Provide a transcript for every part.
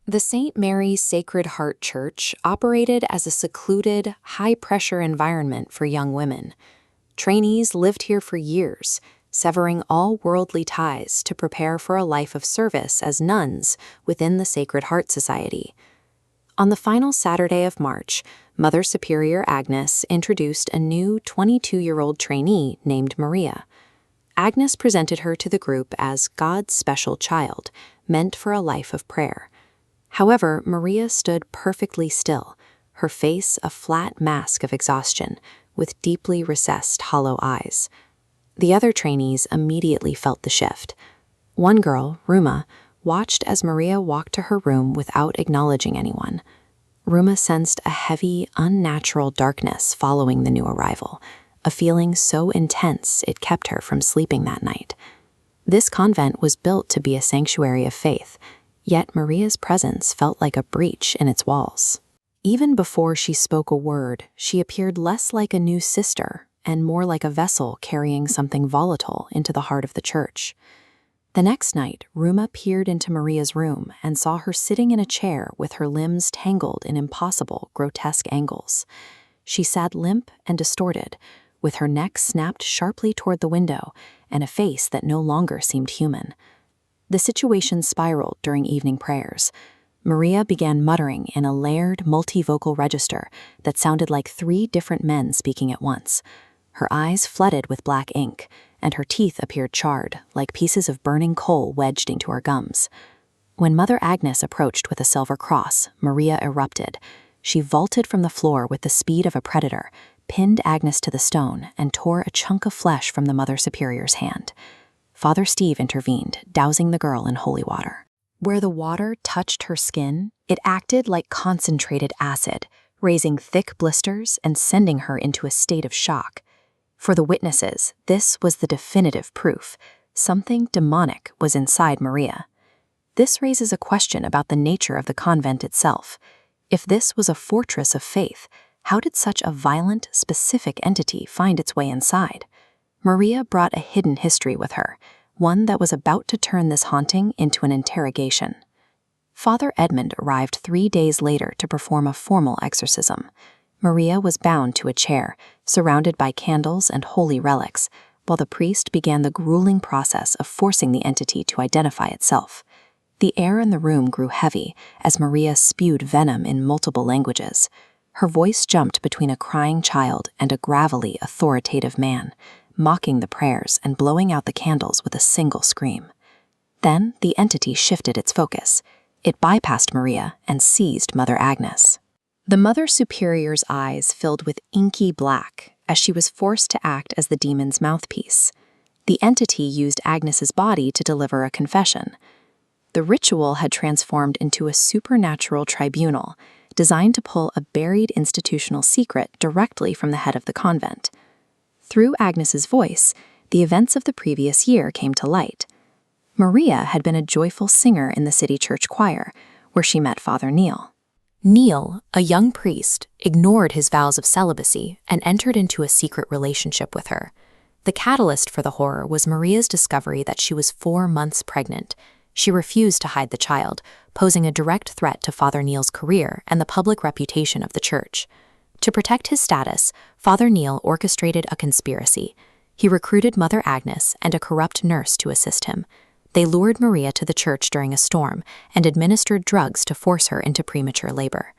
The St. Mary's Sacred Heart Church operated as a secluded, high-pressure environment for young women. Trainees lived here for years, severing all worldly ties to prepare for a life of service as nuns within the Sacred Heart Society. On the final Saturday of March, Mother Superior Agnes introduced a new 22-year-old trainee named Maria. Agnes presented her to the group as God's special child, meant for a life of prayer. However, Maria stood perfectly still, her face a flat mask of exhaustion, with deeply recessed hollow eyes. The other trainees immediately felt the shift. One girl, Ruma, watched as Maria walked to her room without acknowledging anyone. Ruma sensed a heavy, unnatural darkness following the new arrival, a feeling so intense it kept her from sleeping that night. This convent was built to be a sanctuary of faith, yet Maria's presence felt like a breach in its walls. Even before she spoke a word, she appeared less like a new sister and more like a vessel carrying something volatile into the heart of the church. The next night, Ruma peered into Maria's room and saw her sitting in a chair with her limbs tangled in impossible, grotesque angles. She sat limp and distorted, with her neck snapped sharply toward the window and a face that no longer seemed human. The situation spiraled during evening prayers. Maria began muttering in a layered, multivocal register that sounded like 3 different men speaking at once. Her eyes flooded with black ink, and her teeth appeared charred, like pieces of burning coal wedged into her gums. When Mother Agnes approached with a silver cross, Maria erupted. She vaulted from the floor with the speed of a predator, pinned Agnes to the stone, and tore a chunk of flesh from the Mother Superior's hand. Father Steve intervened, dousing the girl in holy water. Where the water touched her skin, it acted like concentrated acid, raising thick blisters and sending her into a state of shock. For the witnesses, this was the definitive proof. Something demonic was inside Maria. This raises a question about the nature of the convent itself. If this was a fortress of faith, how did such a violent, specific entity find its way inside? Maria brought a hidden history with her, one that was about to turn this haunting into an interrogation. Father Edmund arrived 3 days later to perform a formal exorcism. Maria was bound to a chair, surrounded by candles and holy relics, while the priest began the grueling process of forcing the entity to identify itself. The air in the room grew heavy as Maria spewed venom in multiple languages. Her voice jumped between a crying child and a gravelly, authoritative man, mocking the prayers and blowing out the candles with a single scream. Then the entity shifted its focus. It bypassed Maria and seized Mother Agnes. The Mother Superior's eyes filled with inky black as she was forced to act as the demon's mouthpiece. The entity used Agnes's body to deliver a confession. The ritual had transformed into a supernatural tribunal designed to pull a buried institutional secret directly from the head of the convent. Through Agnes's voice, the events of the previous year came to light. Maria had been a joyful singer in the city church choir, where she met Father Neil. Neil, a young priest, ignored his vows of celibacy and entered into a secret relationship with her. The catalyst for the horror was Maria's discovery that she was 4 months pregnant. She refused to hide the child, posing a direct threat to Father Neil's career and the public reputation of the church. To protect his status, Father Neil orchestrated a conspiracy. He recruited Mother Agnes and a corrupt nurse to assist him. They lured Maria to the church during a storm and administered drugs to force her into premature labor.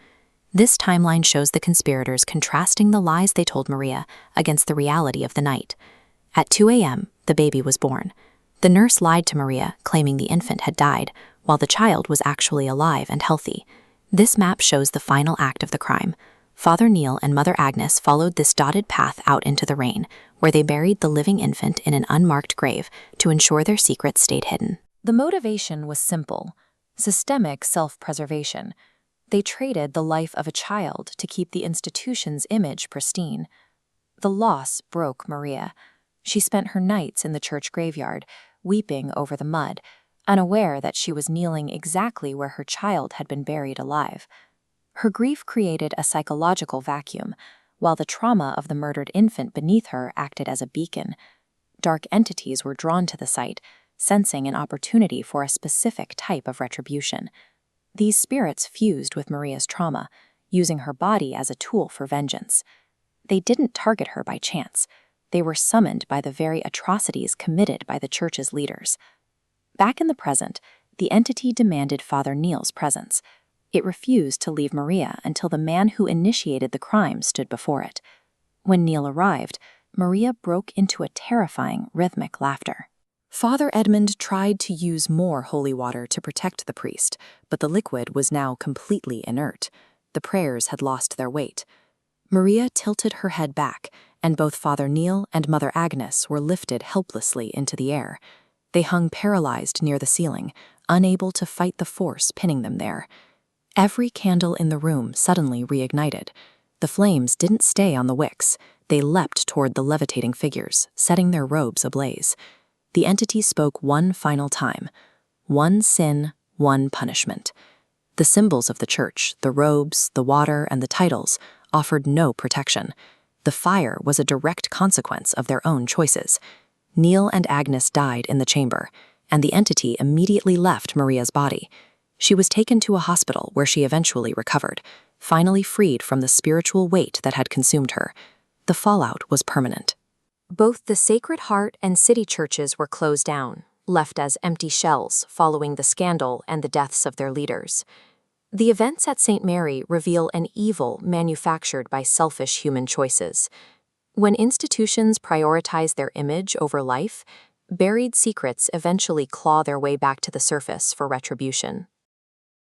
This timeline shows the conspirators contrasting the lies they told Maria against the reality of the night. At 2 a.m., the baby was born. The nurse lied to Maria, claiming the infant had died, while the child was actually alive and healthy. This map shows the final act of the crime. Father Neil and Mother Agnes followed this dotted path out into the rain, where they buried the living infant in an unmarked grave to ensure their secret stayed hidden. The motivation was simple: systemic self-preservation. They traded the life of a child to keep the institution's image pristine. The loss broke Maria. She spent her nights in the church graveyard, weeping over the mud, unaware that she was kneeling exactly where her child had been buried alive. Her grief created a psychological vacuum, while the trauma of the murdered infant beneath her acted as a beacon. Dark entities were drawn to the site, sensing an opportunity for a specific type of retribution. These spirits fused with Maria's trauma, using her body as a tool for vengeance. They didn't target her by chance. They were summoned by the very atrocities committed by the church's leaders. Back in the present, the entity demanded Father Neil's presence. It refused to leave Maria until the man who initiated the crime stood before it. When Neil arrived, Maria broke into a terrifying, rhythmic laughter. Father Edmund tried to use more holy water to protect the priest, but the liquid was now completely inert. The prayers had lost their weight. Maria tilted her head back, and both Father Neil and Mother Agnes were lifted helplessly into the air. They hung paralyzed near the ceiling, unable to fight the force pinning them there. Every candle in the room suddenly reignited. The flames didn't stay on the wicks. They leapt toward the levitating figures, setting their robes ablaze. The entity spoke one final time. One sin, one punishment. The symbols of the church, the robes, the water, and the titles, offered no protection. The fire was a direct consequence of their own choices. Neil and Agnes died in the chamber, and the entity immediately left Maria's body. She was taken to a hospital where she eventually recovered, finally freed from the spiritual weight that had consumed her. The fallout was permanent. Both the Sacred Heart and city churches were closed down, left as empty shells following the scandal and the deaths of their leaders. The events at St. Mary reveal an evil manufactured by selfish human choices. When institutions prioritize their image over life, buried secrets eventually claw their way back to the surface for retribution.